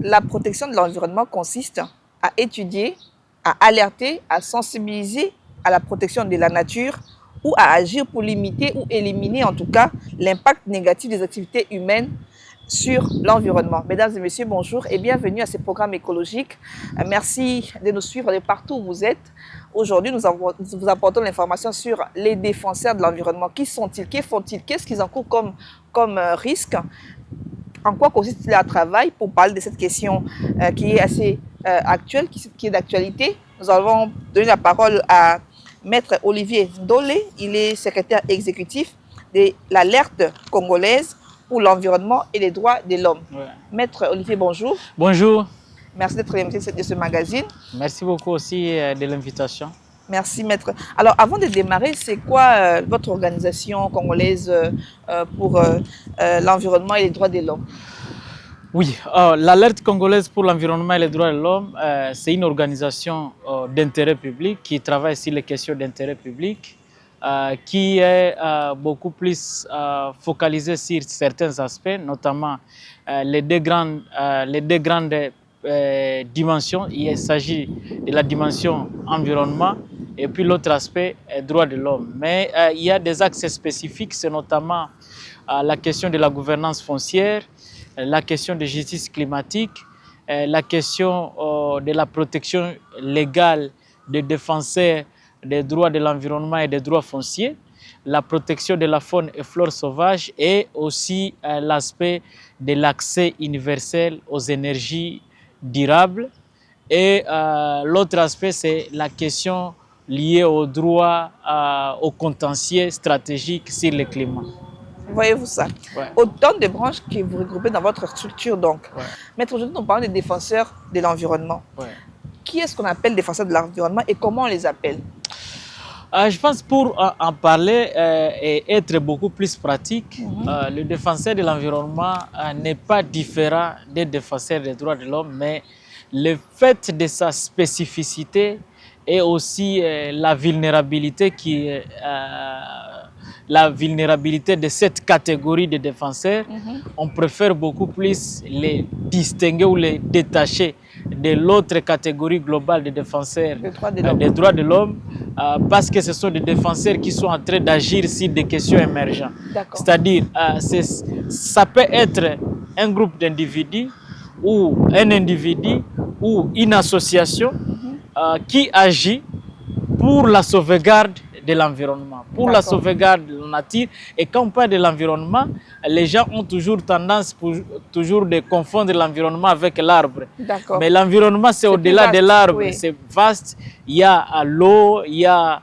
la protection de l'environnement consiste à étudier, à alerter, à sensibiliser à la protection de la nature ou à agir pour limiter ou éliminer en tout cas l'impact négatif des activités humaines sur l'environnement. Mesdames et messieurs, bonjour et bienvenue à ce programme écologique. Merci de nous suivre de partout où vous êtes. Aujourd'hui, nous vous apportons l'information sur les défenseurs de l'environnement. Qui sont-ils? Que font-ils? Qu'est-ce qu'ils encourent comme risque? En quoi consiste leur travail? Pour parler de cette question qui est assez actuelle, qui est d'actualité, nous allons donner la parole à Maître Olivier Ndole. Il est secrétaire exécutif de l'Alerte congolaise pour l'environnement et les droits de l'homme. Ouais. Maître Olivier, bonjour. Bonjour. Merci d'être invité de ce magazine. Merci beaucoup aussi de l'invitation. Merci, Maître. Alors, avant de démarrer, c'est quoi votre organisation congolaise pour l'environnement et les droits de l'homme? Oui, l'Alerte congolaise pour l'environnement et les droits de l'homme, c'est une organisation d'intérêt public qui travaille sur les questions d'intérêt public, qui est beaucoup plus focalisée sur certains aspects, notamment les deux grandes dimensions. Il s'agit de la dimension environnement et puis l'autre aspect est droits de l'homme. Mais il y a des axes spécifiques, c'est notamment la question de la gouvernance foncière, la question de justice climatique, la question de la protection légale des défenseurs des droits de l'environnement et des droits fonciers, la protection de la faune et flore sauvage et aussi l'aspect de l'accès universel aux énergies durables. Et l'autre aspect, c'est la question liée aux droits, au contentieux stratégique sur le climat. Voyez-vous ça? Ouais. Autant de branches que vous regroupez dans votre structure, donc. Ouais. Maître, aujourd'hui, nous parlons des défenseurs de l'environnement. Ouais. Qui est-ce qu'on appelle défenseurs de l'environnement et comment on les appelle? Je pense pour en parler et être beaucoup plus pratique, le défenseur de l'environnement n'est pas différent des défenseurs des droits de l'homme, mais le fait de sa spécificité et aussi la vulnérabilité de cette catégorie de défenseurs, on préfère beaucoup plus les distinguer ou les détacher de l'autre catégorie globale de défenseurs des droits de l'homme, parce que ce sont des défenseurs qui sont en train d'agir sur des questions émergentes. C'est-à-dire, ça peut être un groupe d'individus ou un individu ou une association qui agit pour la sauvegarde de l'environnement, pour la sauvegarde de la nature. Et quand on parle de l'environnement, les gens ont toujours tendance de confondre l'environnement avec l'arbre. Mais l'environnement, c'est au-delà de l'arbre, oui. C'est vaste. Il y a l'eau, il y a,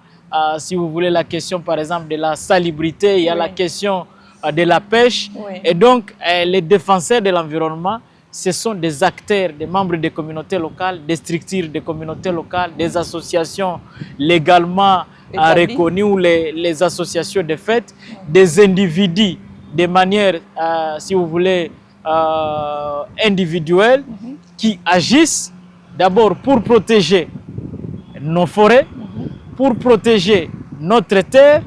si vous voulez, la question par exemple de la salubrité, il y a la question de la pêche. Oui. Et donc, les défenseurs de l'environnement, ce sont des acteurs, des membres des communautés locales, des structures des communautés locales, des associations légalement reconnues ou les associations de fait, des individus de manière, si vous voulez, individuelle, qui agissent d'abord pour protéger nos forêts, pour protéger notre terre,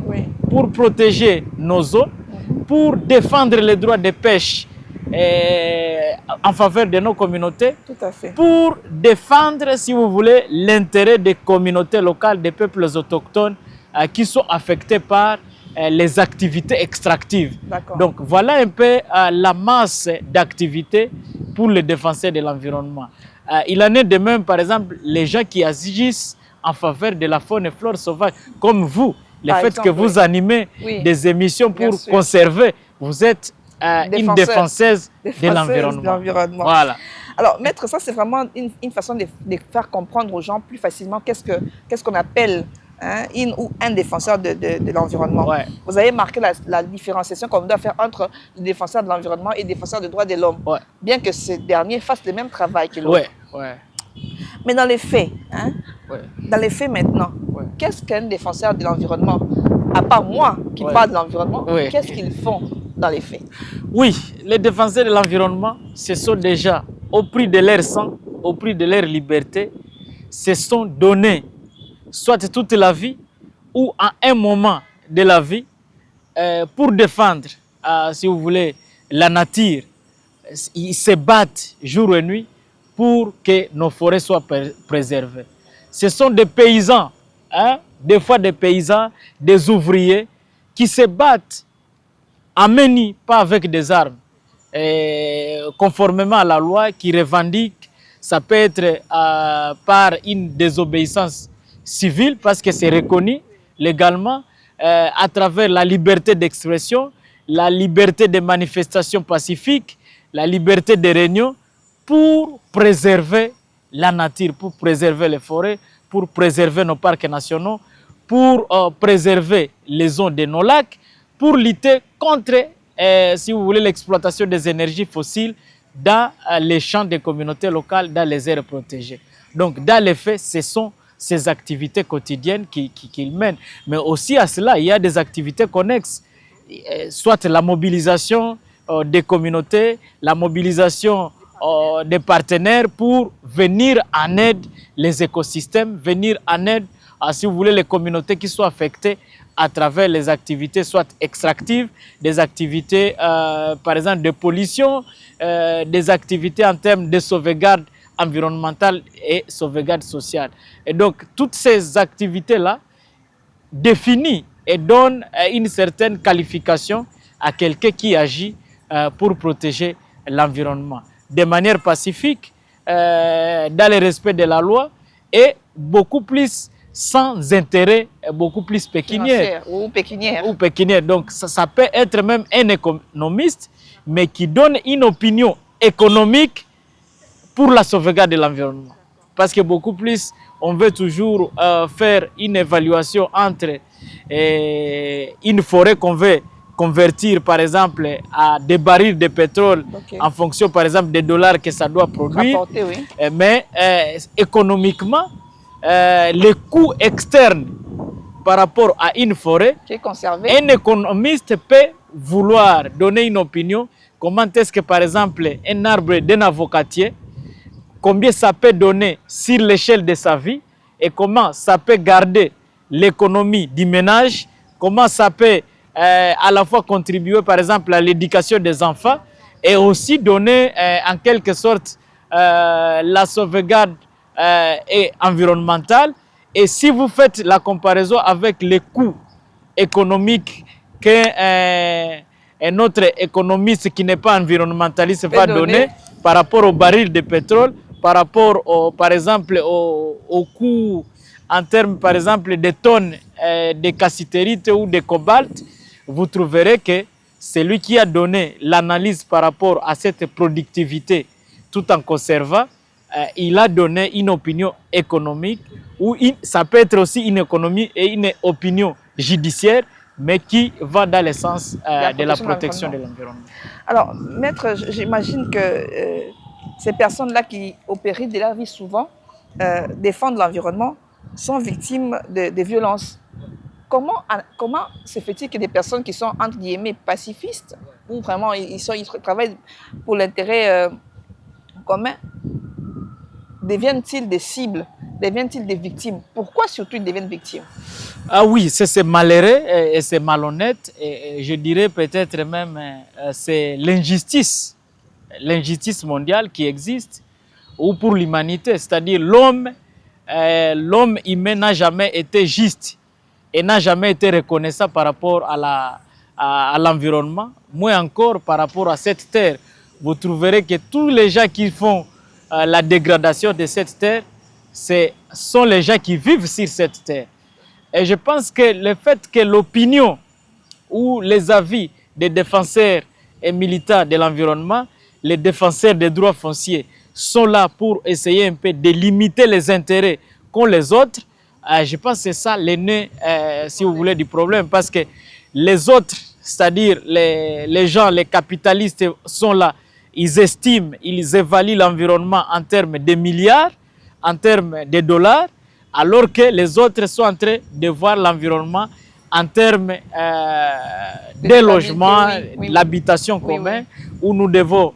pour protéger nos zones, pour défendre les droits de pêche en faveur de nos communautés. Tout à fait. Pour défendre, si vous voulez, l'intérêt des communautés locales, des peuples autochtones qui sont affectés par les activités extractives. Donc voilà un peu la masse d'activités pour les défenseurs de l'environnement. Il en est de même, par exemple, les gens qui agissent en faveur de la faune et flore sauvage, comme vous, le fait que vous animez des émissions pour conserver, vous êtes une défenseuse de l'environnement. Voilà. Alors, Maître, ça c'est vraiment une façon de faire comprendre aux gens plus facilement qu'est-ce qu'on appelle une ou un défenseur de l'environnement. Ouais. Vous avez marqué la différenciation qu'on doit faire entre le défenseur de l'environnement et le défenseur des droits de l'homme. Ouais. Bien que ces derniers fassent le même travail que l'autre. Ouais. Mais dans les faits, dans les faits maintenant, qu'est-ce qu'un défenseur de l'environnement? À part moi qui parle de l'environnement, qu'est-ce qu'ils font dans les faits? Oui, les défenseurs de l'environnement, ce sont déjà, au prix de leur sang, au prix de leur liberté, se sont donnés, soit toute la vie, ou à un moment de la vie, pour défendre, si vous voulez, la nature. Ils se battent jour et nuit pour que nos forêts soient préservées. Ce sont des paysans, hein, des fois des paysans, des ouvriers qui se battent à main nue, pas avec des armes, conformément à la loi, qui revendiquent. Ça peut être par une désobéissance civile, parce que c'est reconnu légalement, à travers la liberté d'expression, la liberté de manifestation pacifique, la liberté de réunion, pour préserver la nature, pour préserver les forêts, pour préserver nos parcs nationaux, pour préserver les zones de nos lacs, pour lutter contre, si vous voulez, l'exploitation des énergies fossiles dans les champs des communautés locales, dans les aires protégées. Donc, dans les faits, ce sont ces activités quotidiennes qu'ils mènent. Mais aussi à cela, il y a des activités connexes, soit la mobilisation des communautés, la mobilisation des partenaires pour venir en aide les écosystèmes, venir en aide, si vous voulez, les communautés qui sont affectées à travers les activités soit extractives, des activités par exemple de pollution, des activités en termes de sauvegarde environnementale et sauvegarde sociale. Et donc toutes ces activités-là définissent et donnent une certaine qualification à quelqu'un qui agit pour protéger l'environnement de manière pacifique, dans le respect de la loi et beaucoup plus sans intérêt, beaucoup plus pécuniaire. Ou pécuniaire. Ou pécuniaire. Donc ça peut être même un économiste, mais qui donne une opinion économique pour la sauvegarde de l'environnement. Parce que beaucoup plus, on veut toujours faire une évaluation entre une forêt qu'on veut convertir par exemple à des barils de pétrole, en fonction par exemple des dollars que ça doit produire. Rapporter, oui. Mais économiquement, les coûts externes par rapport à une forêt, un économiste peut vouloir donner une opinion. Comment est-ce que par exemple un arbre d'un avocatier, combien ça peut donner sur l'échelle de sa vie et comment ça peut garder l'économie du ménage, comment ça peut à la fois contribuer par exemple à l'éducation des enfants et aussi donner en quelque sorte la sauvegarde environnementale. Et si vous faites la comparaison avec les coûts économiques qu'un autre économiste qui n'est pas environnementaliste va donner par rapport au baril de pétrole, par rapport par exemple au coût en termes par exemple de tonnes de cassitérite ou de cobalt, vous trouverez que celui qui a donné l'analyse par rapport à cette productivité tout en conservant, il a donné une opinion économique, ou ça peut être aussi une économie et une opinion judiciaire, mais qui va dans le sens de la protection de l'environnement. Alors, maître, j'imagine que ces personnes-là qui, au péril de leur vie souvent, défendent l'environnement, sont victimes de violences. Comment se fait-il que des personnes qui sont, entre guillemets, pacifistes, ou vraiment ils travaillent pour l'intérêt commun, deviennent-ils des cibles, deviennent-ils des victimes? Pourquoi surtout ils deviennent victimes? Ah oui, c'est malheureux et c'est malhonnête, et je dirais peut-être même c'est l'injustice mondiale qui existe, ou pour l'humanité, c'est-à-dire l'homme humain n'a jamais été juste et n'a jamais été reconnaissant par rapport à l'environnement, moins encore par rapport à cette terre. Vous trouverez que tous les gens qui font la dégradation de cette terre, ce sont les gens qui vivent sur cette terre. Et je pense que le fait que l'opinion ou les avis des défenseurs et militants de l'environnement, les défenseurs des droits fonciers, sont là pour essayer un peu de limiter les intérêts qu'ont les autres, je pense que c'est ça l'aîné, si vous voulez, du problème. Parce que les autres, c'est-à-dire les gens, les capitalistes sont là, ils estiment, ils évaluent l'environnement en termes de milliards, en termes de dollars, alors que les autres sont en train de voir l'environnement en termes de logement, l'habitation commune, où nous devons,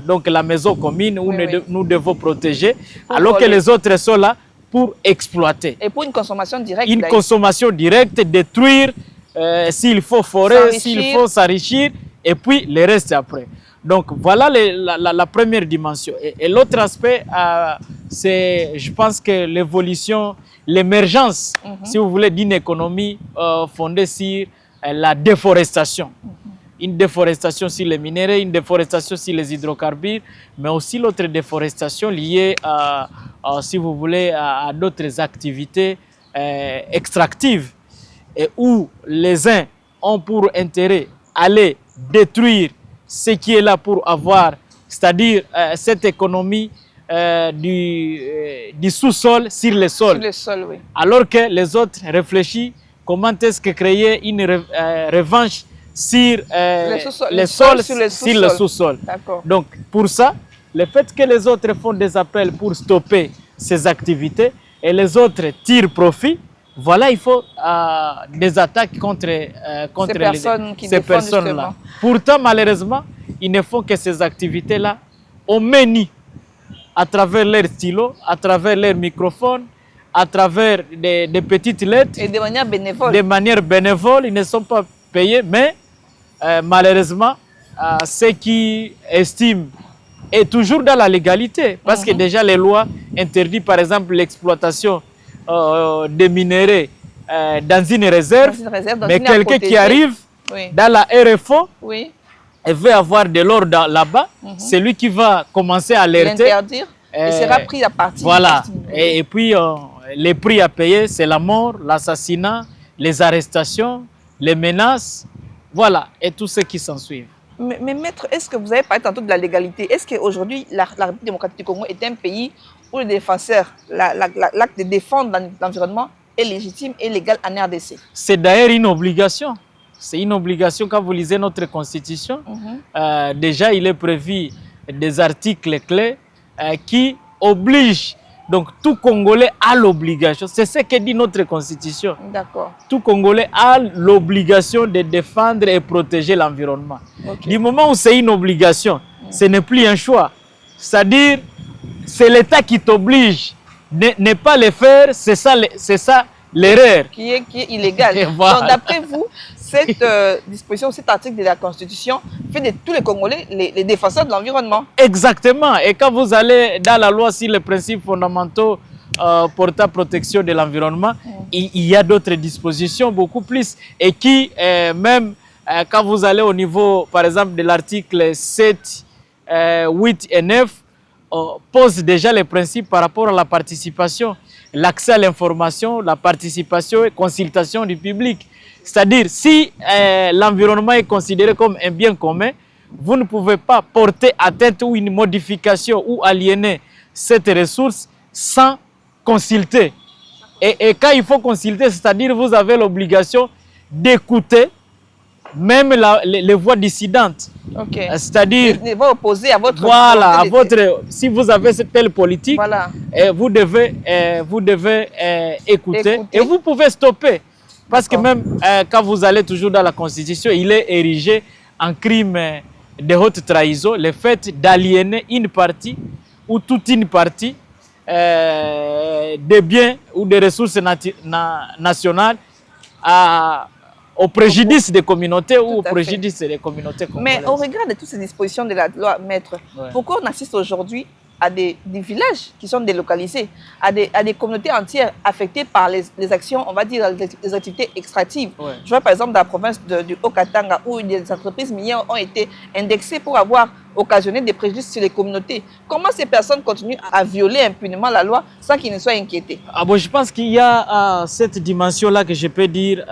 donc la maison commune, où nous devons protéger, alors que les autres sont là pour exploiter. Et pour une consommation directe. Une consommation directe, détruire, s'il faut forêt, s'il faut s'enrichir, et puis le reste après. Donc voilà la première dimension. Et l'autre aspect, c'est, je pense que l'évolution, l'émergence, si vous voulez, d'une économie fondée sur la déforestation. Une déforestation sur les minéraux, une déforestation sur les hydrocarbures, mais aussi l'autre déforestation liée, si vous voulez, à d'autres activités extractives, et où les uns ont pour intérêt aller détruire ce qui est là pour avoir, c'est-à-dire cette économie du sous-sol sur le sol. Sur le sol, oui. Alors que les autres réfléchissent comment est-ce que créer une revanche sur les sols, sur le sous-sol. Donc pour ça, le fait que les autres font des appels pour stopper ces activités et les autres tirent profit, voilà, il faut des attaques contre ces personnes-là. Pourtant, malheureusement, ils ne font que ces activités-là au menu, à travers leurs stylos, à travers leurs microphones, à travers des petites lettres. Et de manière bénévole. De manière bénévole, ils ne sont pas payés, mais malheureusement, ceux qui estiment est toujours dans la légalité, parce que déjà les lois interdisent par exemple l'exploitation des minéraux dans une réserve, mais quelqu'un qui arrive dans la RFO et veut avoir de l'or là-bas, c'est lui qui va commencer à alerter. L'interdire, il sera pris à partir. Voilà, et puis les prix à payer, c'est la mort, l'assassinat, les arrestations, les menaces, voilà, et tout ce qui s'ensuit. Mais maître, est-ce que vous avez parlé tantôt de la légalité? Est-ce qu'aujourd'hui, la République démocratique du Congo est un pays où le défenseur, l'acte de défendre l'environnement est légitime et légal en RDC? C'est d'ailleurs une obligation. C'est une obligation quand vous lisez notre constitution. Déjà, il est prévu des articles clés qui obligent. Donc, tout Congolais a l'obligation. C'est ce que dit notre constitution. D'accord. Tout Congolais a l'obligation de défendre et protéger l'environnement. Du moment où c'est une obligation, ce n'est plus un choix. C'est-à-dire, c'est l'État qui t'oblige. Ne pas le faire, c'est ça l'erreur. Qui est illégale. Voilà. Donc, d'après vous, cette disposition, cet article de la Constitution fait de tous les Congolais les défenseurs de l'environnement. Exactement. Et quand vous allez dans la loi sur les principes fondamentaux portant protection de l'environnement, il y a d'autres dispositions beaucoup plus. Et qui, même quand vous allez au niveau, par exemple, de l'article 7, 8 et 9, pose déjà les principes par rapport à la participation, l'accès à l'information, la participation et consultation du public. C'est-à-dire, si l'environnement est considéré comme un bien commun, vous ne pouvez pas porter atteinte ou une modification ou aliéner cette ressource sans consulter. Et quand il faut consulter, c'est-à-dire vous avez l'obligation d'écouter même les voix dissidentes. C'est-à-dire, les voix opposées à votre... Voilà, si vous avez cette telle politique, voilà. Vous devez écouter et vous pouvez stopper. Parce que même quand vous allez toujours dans la Constitution, il est érigé en crime de haute trahison, le fait d'aliéner une partie ou toute une partie des biens ou des ressources nationales au préjudice des communautés ou au préjudice des communautés congolaises. Mais au regard de toutes ces dispositions de la loi, maître, pourquoi on assiste aujourd'hui à des villages qui sont délocalisés, à des communautés entières affectées par les actions, on va dire, les activités extractives. Je vois par exemple dans la province du Haut-Katanga où des entreprises minières ont été indexées pour avoir occasionné des préjudices sur les communautés. Comment ces personnes continuent à violer impunément la loi sans qu'ils ne soient inquiétés? Je pense qu'il y a cette dimension-là que je peux dire,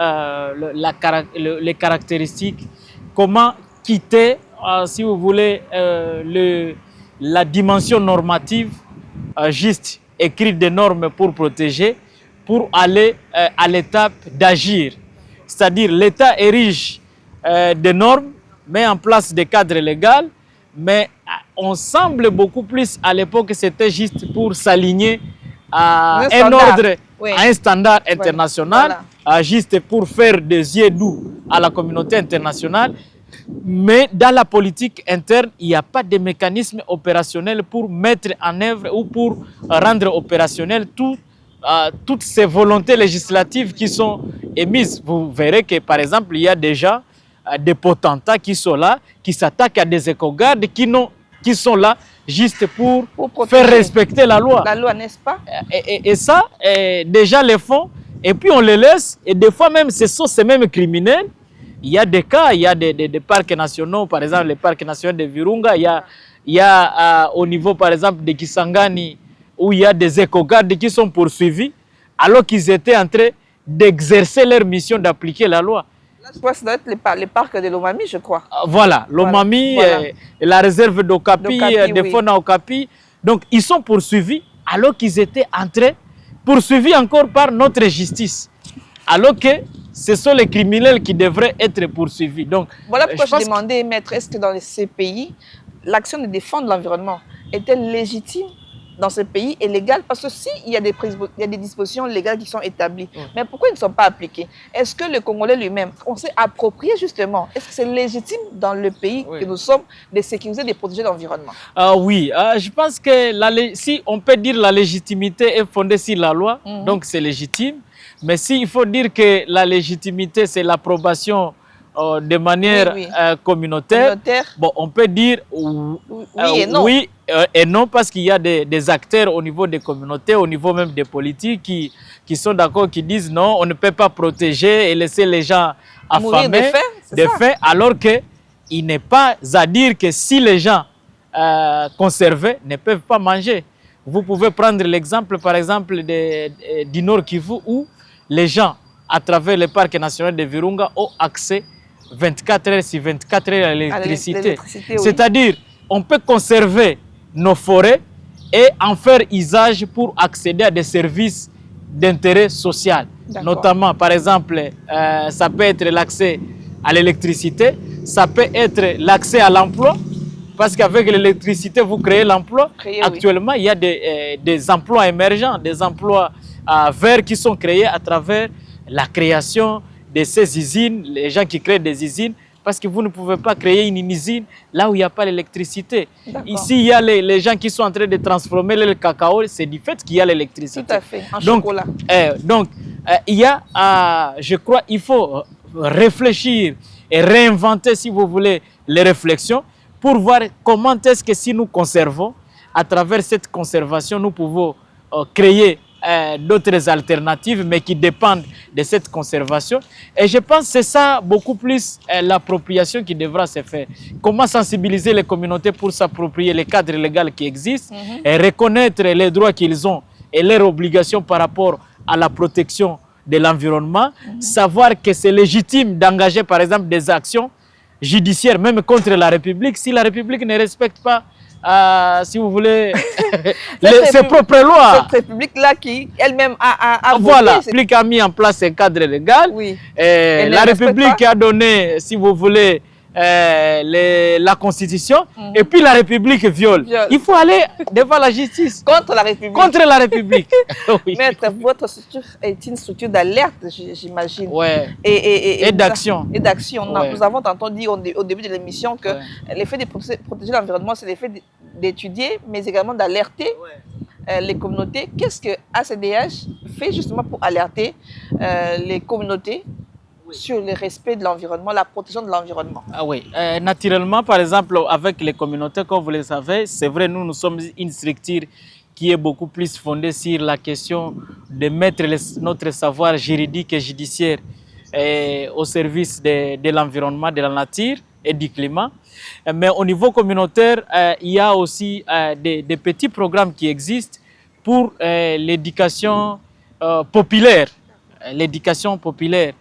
les caractéristiques, comment quitter, si vous voulez, la dimension normative, juste écrire des normes pour protéger, pour aller à l'étape d'agir. C'est-à-dire l'État érige des normes, met en place des cadres légaux, mais on semble beaucoup plus à l'époque que c'était juste pour s'aligner à un ordre, à un standard international, juste pour faire des yeux doux à la communauté internationale. Mais dans la politique interne, il n'y a pas de mécanisme opérationnel pour mettre en œuvre ou pour rendre opérationnel toutes ces volontés législatives qui sont émises. Vous verrez que, par exemple, il y a déjà des potentats qui sont là, qui s'attaquent à des éco-gardes qui sont là juste pour faire respecter la loi. La loi, n'est-ce pas? Et ça, déjà les font, et puis on les laisse, et des fois même, ce sont ces mêmes criminels. Il y a des cas, il y a des parcs nationaux, par exemple le parc national de Virunga, il y a au niveau par exemple de Kisangani, où il y a des éco-gardes qui sont poursuivis, alors qu'ils étaient en train d'exercer leur mission d'appliquer la loi. Là, je crois que ça doit être les parcs de Lomami, je crois. Voilà, Lomami, voilà. La réserve d'Okapi, de Fona Okapi. Donc, ils sont poursuivis alors qu'ils étaient en train, poursuivis encore par notre justice. Alors que ce sont les criminels qui devraient être poursuivis. Donc, voilà pourquoi je demandais, maître, est-ce que dans ces pays, l'action de défendre l'environnement est-elle légitime dans ce pays est légal? Parce que s'il y a des dispositions légales qui sont établies, mais pourquoi ils ne sont pas appliquées? Est-ce que le Congolais lui-même, on s'est approprié justement? Est-ce que c'est légitime dans le pays que nous sommes de sécuriser, de protéger l'environnement? Oui, je pense que si on peut dire la légitimité est fondée sur la loi, donc c'est légitime. Mais s'il faut dire que la légitimité, c'est l'approbation de manière communautaire, bon, on peut dire oui et non, parce qu'il y a des acteurs au niveau des communautés, au niveau même des politiques qui sont d'accord, qui disent non, on ne peut pas protéger et laisser les gens affamés de faim, alors qu'il n'est pas à dire que si les gens conservés ne peuvent pas manger. Vous pouvez prendre l'exemple, par exemple, du Nord Kivu, où les gens, à travers le parc national de Virunga, ont accès 24 heures sur 24 heures à l'électricité. C'est-à-dire, on peut conserver nos forêts et en faire usage pour accéder à des services d'intérêt social. Notamment, par exemple, ça peut être l'accès à l'électricité, ça peut être l'accès à l'emploi, parce qu'avec l'électricité, vous créez l'emploi. Actuellement, il y a des emplois émergents, des emplois verts qui sont créés à travers la création de ces usines, les gens qui créent des usines, parce que vous ne pouvez pas créer une usine là où il n'y a pas l'électricité. Ici, il y a les gens qui sont en train de transformer le cacao, c'est du fait qu'il y a l'électricité. Tout à fait, en chocolat. Donc, il y a, je crois, il faut réfléchir et réinventer, si vous voulez, les réflexions pour voir comment est-ce que si nous conservons, à travers cette conservation, nous pouvons créer d'autres alternatives, mais qui dépendent de cette conservation. Et je pense que c'est ça beaucoup plus l'appropriation qui devra se faire. Comment sensibiliser les communautés pour s'approprier les cadres légaux qui existent et reconnaître les droits qu'ils ont et leurs obligations par rapport à la protection de l'environnement. Savoir que c'est légitime d'engager par exemple des actions judiciaires, même contre la République, si la République ne respecte pas si vous voulez, ses propres lois. Cette République-là qui elle-même a voilà, la République a mis en place un cadre légal. La République a donné, si vous voulez, la Constitution, et puis la République viole. Il faut aller devant la justice. Contre la République. Contre la République. Maître, votre structure est une structure d'alerte, j'imagine. Et d'action. Et d'action. Nous avons tantôt dit au début de l'émission que l'effet de protéger l'environnement, c'est l'effet d'étudier, mais également d'alerter les communautés. Qu'est-ce que ACDH fait justement pour alerter les communautés sur le respect de l'environnement, la protection de l'environnement? Naturellement, par exemple, avec les communautés, comme vous le savez, c'est vrai, nous sommes une structure qui est beaucoup plus fondée sur la question de mettre notre savoir juridique et judiciaire au service de l'environnement, de la nature et du climat. Mais au niveau communautaire, il y a aussi des petits programmes qui existent pour l'éducation populaire. L'éducation populaire.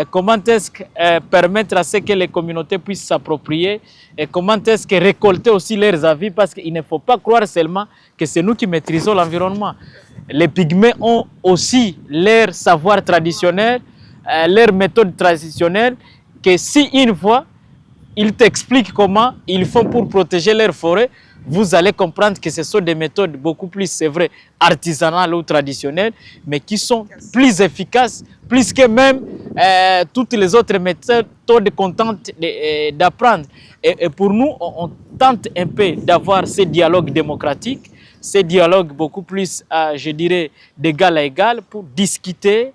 Comment est-ce que permettre à ce que les communautés puissent s'approprier et comment est-ce que récolter aussi leurs avis, parce qu'il ne faut pas croire seulement que c'est nous qui maîtrisons l'environnement. Les pygmées ont aussi leur savoir traditionnel, leurs méthodes traditionnelles, que si une fois ils t'expliquent comment ils font pour protéger leurs forêts, vous allez comprendre que ce sont des méthodes beaucoup plus, c'est vrai, artisanales ou traditionnelles, mais qui sont plus efficaces, plus que même toutes les autres méthodes qu'on tente d'apprendre. Et pour nous, on tente un peu d'avoir ces dialogues démocratiques, ces dialogues beaucoup plus, je dirais, d'égal à égal, pour discuter,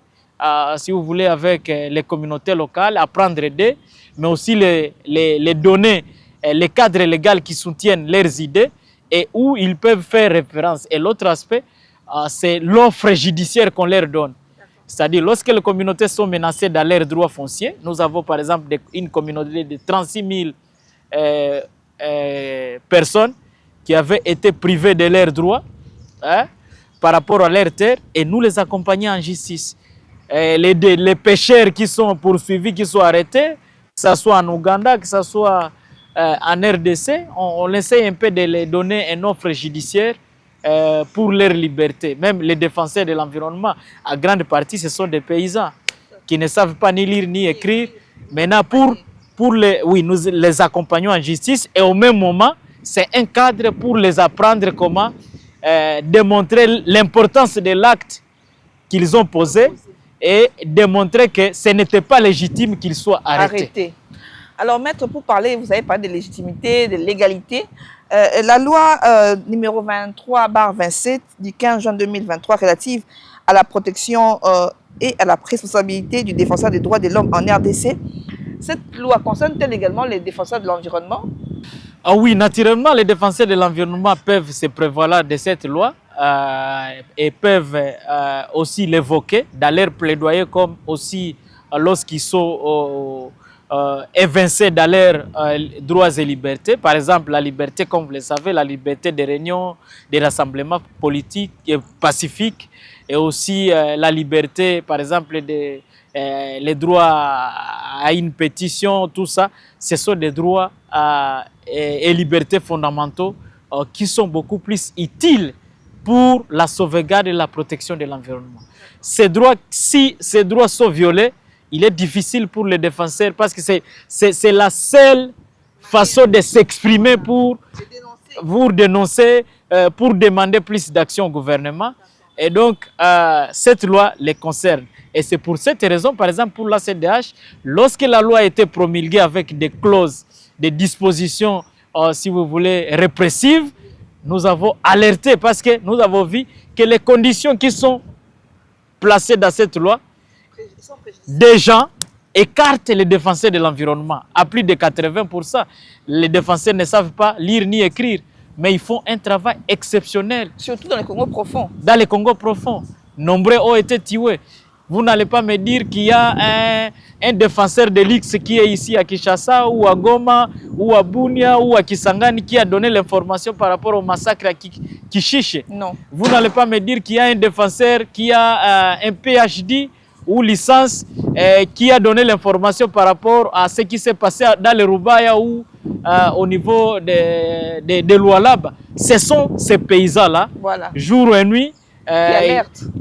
si vous voulez, avec les communautés locales, apprendre d'eux, mais aussi les données, les cadres légaux qui soutiennent leurs idées et où ils peuvent faire référence. Et l'autre aspect, c'est l'offre judiciaire qu'on leur donne. C'est-à-dire, lorsque les communautés sont menacées dans leurs droits fonciers, nous avons par exemple une communauté de 36 000 personnes qui avaient été privées de leurs droits par rapport à leurs terres, et nous les accompagnons en justice. Les pêcheurs qui sont poursuivis, qui sont arrêtés, que ce soit en Ouganda, que ce soit en RDC, on essaie un peu de les donner une offre judiciaire pour leur liberté. Même les défenseurs de l'environnement, à grande partie, ce sont des paysans qui ne savent pas ni lire ni écrire. Maintenant, oui, nous les accompagnons en justice, et au même moment, c'est un cadre pour les apprendre comment démontrer l'importance de l'acte qu'ils ont posé et démontrer que ce n'était pas légitime qu'ils soient arrêtés. Alors, maître, pour parler, vous avez parlé de légitimité, de légalité. La loi numéro 23/27 du 15 juin 2023 relative à la protection et à la responsabilité du défenseur des droits de l'homme en RDC, cette loi concerne-t-elle également les défenseurs de l'environnement? Ah oui, naturellement, les défenseurs de l'environnement peuvent se prévaloir de cette loi et peuvent aussi l'évoquer dans leur plaidoyer, comme aussi lorsqu'ils sont évincés dans leurs droits et libertés. Par exemple, la liberté, comme vous le savez, la liberté de réunion, des rassemblements politiques et pacifiques, et aussi la liberté, par exemple, les droits à une pétition, tout ça, ce sont des droits et libertés fondamentaux qui sont beaucoup plus utiles pour la sauvegarde et la protection de l'environnement. Ces droits, si ces droits sont violés, il est difficile pour les défenseurs, parce que c'est la seule façon de s'exprimer pour dénoncer, pour demander plus d'action au gouvernement. Et donc, cette loi les concerne. Et c'est pour cette raison, par exemple, pour la CDH, lorsque la loi a été promulguée avec des clauses, des dispositions, si vous voulez, répressives, nous avons alerté, parce que nous avons vu que les conditions qui sont placées dans cette loi, déjà, écartent les défenseurs de l'environnement. À plus de 80%, les défenseurs ne savent pas lire ni écrire, mais ils font un travail exceptionnel. Surtout dans les Congo profonds. Dans les Congo profonds. Nombreux ont été tués. Vous n'allez pas me dire qu'il y a un défenseur de l'X qui est ici à Kinshasa, ou à Goma, ou à Bunia, ou à Kisangani, qui a donné l'information par rapport au massacre à Kishiche. Non. Vous n'allez pas me dire qu'il y a un défenseur qui a un PhD ou licence qui a donné l'information par rapport à ce qui s'est passé dans le Rubaya ou au niveau de Lualaba. Ce sont ces paysans-là, voilà, jour et nuit,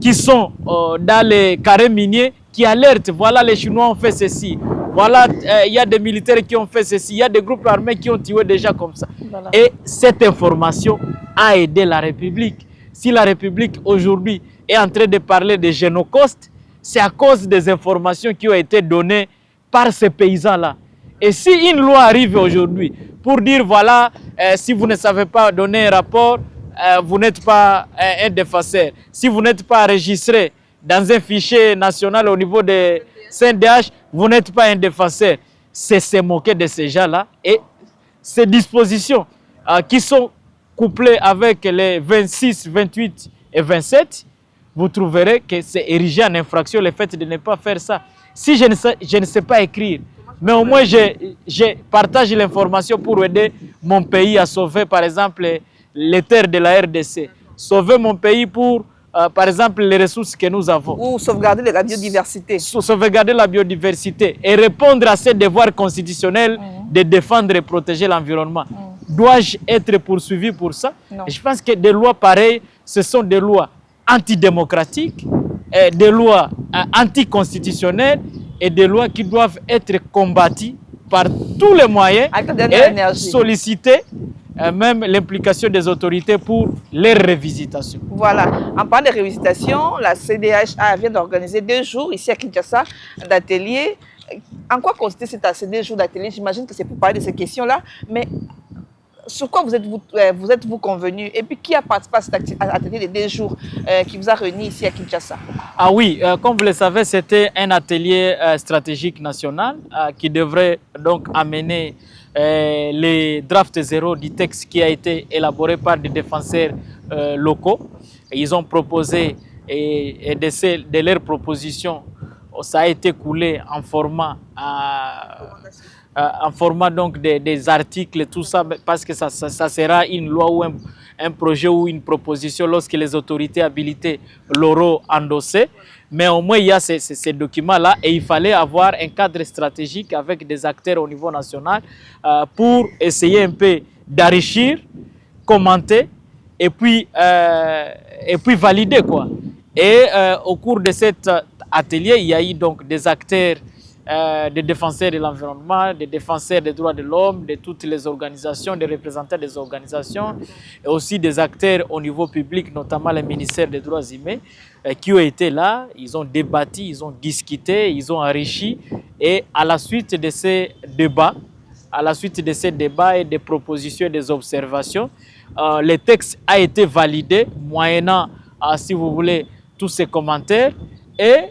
qui sont dans les carrés miniers, qui alertent. Voilà, les Chinois ont fait ceci. Voilà, il y a des militaires qui ont fait ceci. Il y a des groupes armés qui ont tué déjà comme ça. Voilà. Et cette information a aidé la République. Si la République aujourd'hui est en train de parler de génocostes, c'est à cause des informations qui ont été données par ces paysans-là. Et si une loi arrive aujourd'hui pour dire, voilà, si vous ne savez pas donner un rapport, vous n'êtes pas un défenseur. Si vous n'êtes pas enregistré dans un fichier national au niveau de CNDH, vous n'êtes pas un défenseur. C'est se moquer de ces gens-là. Et ces dispositions qui sont couplées avec les 26, 28 et 27, vous trouverez que c'est érigé en infraction le fait de ne pas faire ça. Si je ne sais pas écrire, mais au moins je partage l'information pour aider mon pays à sauver, par exemple, les terres de la RDC. Sauver mon pays pour, par exemple, les ressources que nous avons. Ou sauvegarder la biodiversité. Sauvegarder la biodiversité et répondre à ce devoir constitutionnel de défendre et protéger l'environnement. Dois-je être poursuivi pour ça? Et je pense que des lois pareilles, ce sont des lois antidémocratiques, des lois anticonstitutionnelles et des lois qui doivent être combattues par tous les moyens et solliciter même l'implication des autorités pour les révisitations. Voilà. En parlant de révisitation, la CDHA vient d'organiser 2 jours ici à Kinshasa d'ateliers. En quoi consistait ces 2 jours d'atelier? J'imagine que c'est pour parler de ces questions-là, mais sur quoi vous êtes-vous convenu? Et puis, qui a participé à cet atelier de 2 jours qui vous a réunis ici à Kinshasa? Ah oui, comme vous le savez, c'était un atelier stratégique national qui devrait donc amener les drafts zéro du texte qui a été élaboré par des défenseurs locaux. Et ils ont proposé, et de leurs propositions, ça a été coulé en format donc des articles, tout ça, parce que ça sera une loi ou un projet ou une proposition lorsque les autorités habilitées l'auront endossé. Mais au moins, il y a ces documents-là et il fallait avoir un cadre stratégique avec des acteurs au niveau national pour essayer un peu d'enrichir, commenter et puis valider, quoi. Et au cours de cet atelier, il y a eu donc des acteurs, des défenseurs de l'environnement, des défenseurs des droits de l'homme, de toutes les organisations, des représentants des organisations, et aussi des acteurs au niveau public, notamment le ministère des droits humains, qui ont été là. Ils ont débattu, ils ont discuté, ils ont enrichi. Et à la suite de ces débats, et des propositions et des observations, le texte a été validé, moyennant, si vous voulez, tous ces commentaires. Et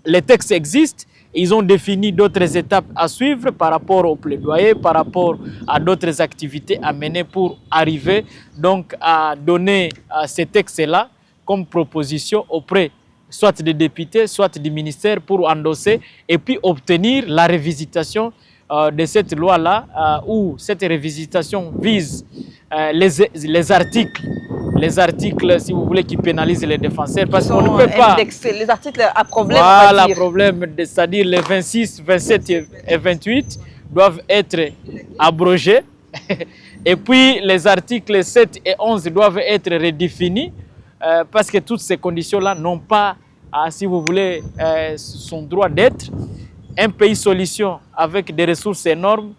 les textes existent. Ils ont défini d'autres étapes à suivre par rapport au plaidoyer, par rapport à d'autres activités à mener pour arriver donc à donner ces textes-là comme proposition auprès soit des députés, soit du ministère pour endosser et puis obtenir la révisitation de cette loi-là, où cette révisitation vise les articles, si vous voulez, qui pénalisent les défenseurs, parce qu'on ne peut pas... Les articles à problème, voilà, problème, c'est-à-dire les 26, 27 et 28 doivent être abrogés. Et puis les articles 7 et 11 doivent être redéfinis, parce que toutes ces conditions-là n'ont pas, si vous voulez, son droit d'être. Un pays solution avec des ressources énormes,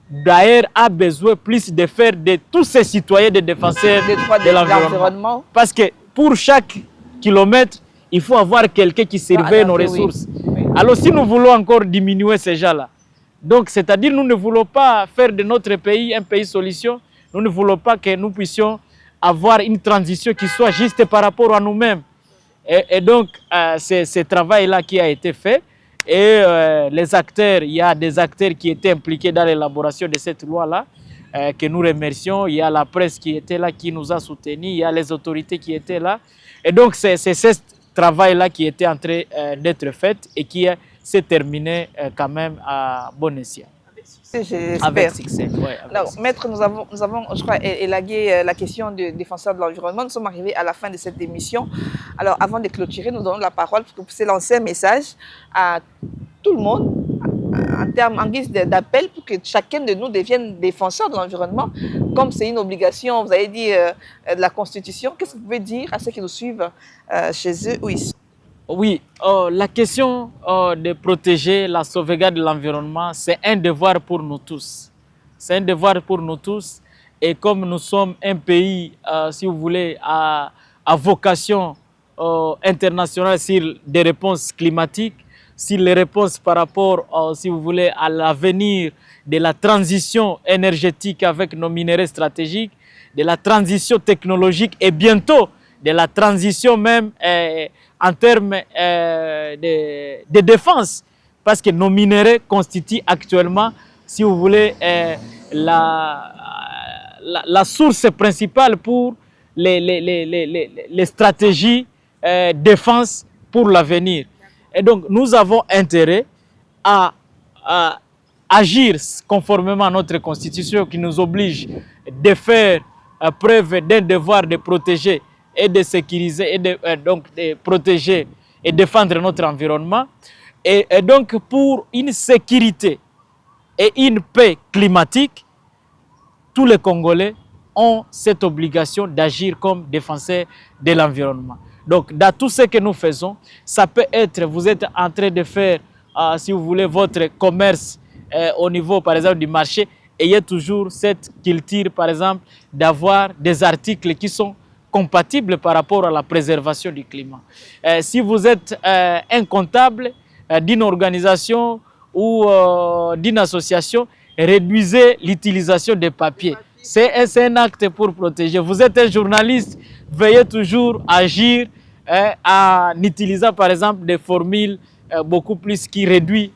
d'ailleurs, a besoin plus de faire de tous ces citoyens des défenseurs de l'environnement. Parce que pour chaque kilomètre, il faut avoir quelqu'un qui surveille nos ressources. Oui. Alors si nous voulons encore diminuer ces gens-là, donc c'est-à-dire nous ne voulons pas faire de notre pays un pays solution, nous ne voulons pas que nous puissions avoir une transition qui soit juste par rapport à nous-mêmes. Et donc, c'est ce travail-là qui a été fait. Et les acteurs, il y a des acteurs qui étaient impliqués dans l'élaboration de cette loi-là, que nous remercions. Il y a la presse qui était là, qui nous a soutenus. Il y a les autorités qui étaient là. Et donc, c'est ce travail-là qui était en train d'être fait et qui s'est terminé quand même à bon escient. Avec succès. Ouais, alors, maître, nous avons, je crois, élagué la question du défenseur de l'environnement. Nous sommes arrivés à la fin de cette émission. Alors, avant de clôturer, nous donnons la parole pour que vous puissiez lancer un message à tout le monde, en guise d'appel, pour que chacun de nous devienne défenseur de l'environnement. Comme c'est une obligation, vous avez dit, de la Constitution, qu'est-ce que vous pouvez dire à ceux qui nous suivent chez eux ou ici? Oui, la question de protéger la sauvegarde de l'environnement, c'est un devoir pour nous tous. C'est un devoir pour nous tous. Et comme nous sommes un pays, si vous voulez, à vocation internationale sur des réponses climatiques, sur les réponses par rapport, si vous voulez, à l'avenir de la transition énergétique avec nos minéraux stratégiques, de la transition technologique et bientôt de la transition même en termes de défense, parce que nos minéraux constituent actuellement, si vous voulez, la source principale pour les stratégies défense pour l'avenir. Et donc, nous avons intérêt à agir conformément à notre Constitution qui nous oblige de faire preuve d'un devoir de protéger et de sécuriser et donc de protéger et défendre notre environnement. Et donc pour une sécurité et une paix climatique, tous les Congolais ont cette obligation d'agir comme défenseurs de l'environnement. Donc dans tout ce que nous faisons, ça peut être, vous êtes en train de faire, si vous voulez, votre commerce au niveau par exemple du marché, ayez toujours cette culture par exemple d'avoir des articles qui sont compatible par rapport à la préservation du climat. Si vous êtes un comptable d'une organisation ou d'une association, réduisez l'utilisation des papiers. C'est un acte pour protéger. Vous êtes un journaliste, veuillez toujours agir en utilisant par exemple des formules beaucoup plus qui réduisent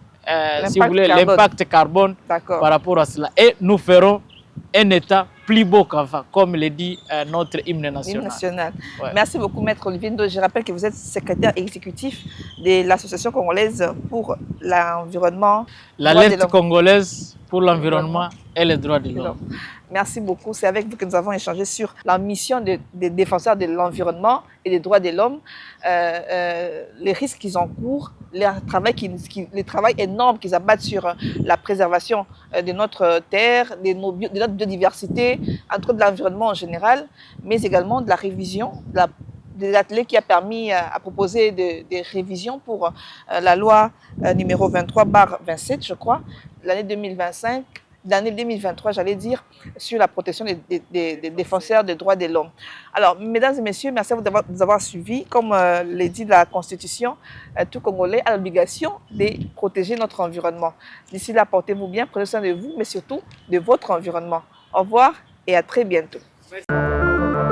si vous voulez, l'impact carbone par rapport à cela. Et nous ferons un État plus beau qu'avant, comme le dit notre hymne national. Ouais. Merci beaucoup, Maître Olivier Ndo. Je rappelle que vous êtes secrétaire exécutif de l'Association congolaise pour l'environnement. L'Alerte congolaise pour l'environnement et les droits de l'homme. Merci beaucoup. C'est avec vous que nous avons échangé sur la mission des défenseurs de l'environnement et des droits de l'homme, les risques qu'ils encourent, le travail énorme qu'ils abattent sur la préservation de notre terre, de notre biodiversité, entre autres de l'environnement en général, mais également de la révision, de l'atelier qui a permis à proposer des révisions pour la loi numéro 23/27, je crois, l'année 2025. L'année 2023, j'allais dire, sur la protection des défenseurs des droits de l'homme. Alors, mesdames et messieurs, merci à vous de nous avoir suivis. Comme l'a dit la Constitution, tout Congolais a l'obligation de protéger notre environnement. D'ici là, portez-vous bien, prenez soin de vous, mais surtout de votre environnement. Au revoir et à très bientôt. Merci.